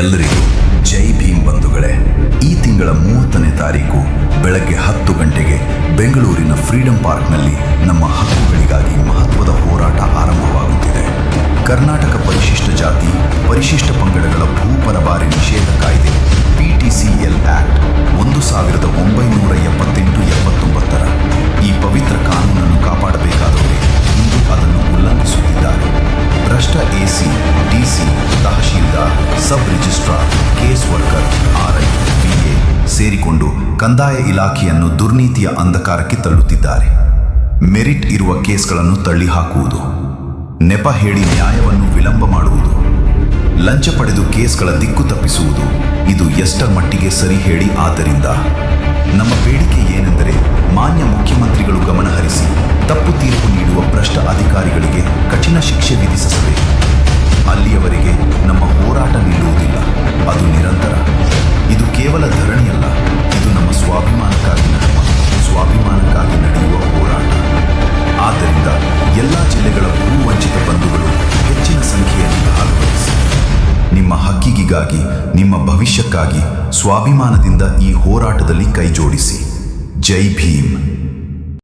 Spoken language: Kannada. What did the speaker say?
ಎಲ್ಲರಿಗೂ ಜೈ ಭೀಮ್ ಬಂಧುಗಳೇ. ಈ ತಿಂಗಳ 30ನೇ ತಾರೀಕು ಬೆಳಗ್ಗೆ 10 ಗಂಟೆಗೆ ಬೆಂಗಳೂರಿನ ಫ್ರೀಡಂ ಪಾರ್ಕ್ನಲ್ಲಿ ನಮ್ಮ ಹಕ್ಕುಗಳಿಗಾಗಿ ಮಹತ್ವದ ಹೋರಾಟ ಆರಂಭವಾಗುತ್ತಿದೆ. ಕರ್ನಾಟಕ ಪರಿಶಿಷ್ಟ ಜಾತಿ ಪರಿಶಿಷ್ಟ ಪಂಗಡಗಳ ಭೂ ಪರಭಾರೆ ನಿಷೇಧ ಕಾಯ್ದೆ PTCL ಆಕ್ಟ್ 1978-79ರ ಈ ಪವಿತ್ರ ಕಾನೂನನ್ನು ಕಾಪಾಡಬೇಕಾದವರೇ ಇಂದು ಅದನ್ನು ಉಲ್ಲಂಘಿಸುತ್ತಿದ್ದಾರೆ. ಭ್ರಷ್ಟ AC, DC, tahsildar, sub registrar, case worker, RI, VA ಸೇರಿಕೊಂಡು ಕಂದಾಯ ಇಲಾಖೆಯನ್ನು ದುರ್ನೀತಿಯ ಅಂಧಕಾರಕ್ಕೆ ತಳ್ಳುತ್ತಿದ್ದಾರೆ. ಮೆರಿಟ್ ಇರುವ ಕೇಸ್ಗಳನ್ನು ತಳ್ಳಿ ಹಾಕುವುದು, ನೆಪ ಹೇಳಿ ನ್ಯಾಯವನ್ನು ವಿಳಂಬ ಮಾಡುವುದು, ಲಂಚ ಪಡೆದು ಕೇಸ್ಗಳ ದಿಕ್ಕು ತಪ್ಪಿಸುವುದು, ಇದು ಎಷ್ಟರ ಮಟ್ಟಿಗೆ ಸರಿ ಹೇಳಿ? ಆದ್ದರಿಂದ ನಮ್ಮ ಬೇಡಿಕೆ ಏನೆಂದರೆ, ಮಾನ್ಯ ಮುಖ್ಯಮಂತ್ರಿಗಳು ಗಮನಹರಿಸಿ ತಪ್ಪು ತೀರ್ಪು ನೀಡುವ ಭ್ರಷ್ಟ ಅಧಿಕಾರಿಗಳಿಗೆ ಕಠಿಣ ಶಿಕ್ಷೆ ವಿಧಿಸಬೇಕು. ಅಲ್ಲಿಯವರೆಗೆ ನಮ್ಮ ಹೋರಾಟ ನಿಲ್ಲುವುದಿಲ್ಲ, ಅದು ನಿರಂತರ. ಇದು ಕೇವಲ ಧರಣಿಯಲ್ಲ, ಇದು ನಮ್ಮ ಸ್ವಾಭಿಮಾನಕ್ಕಾಗಿ ನಡೆಯುವ ಹೋರಾಟ. ಆದ್ದರಿಂದ ಎಲ್ಲ ಜಿಲ್ಲೆಗಳ ಭೂ ವಂಚಿತ ಬಂಧುಗಳು ಹೆಚ್ಚಿನ ಸಂಖ್ಯೆಯಲ್ಲಿ ಭಾಗವಹಿಸಿ ನಿಮ್ಮ ಹಕ್ಕಿಗಾಗಿ, ನಿಮ್ಮ ಭವಿಷ್ಯಕ್ಕಾಗಿ ಸ್ವಾಭಿಮಾನದಿಂದ ಈ ಹೋರಾಟದಲ್ಲಿ ಕೈಜೋಡಿಸಿ. ಜೈ ಭೀಮ್.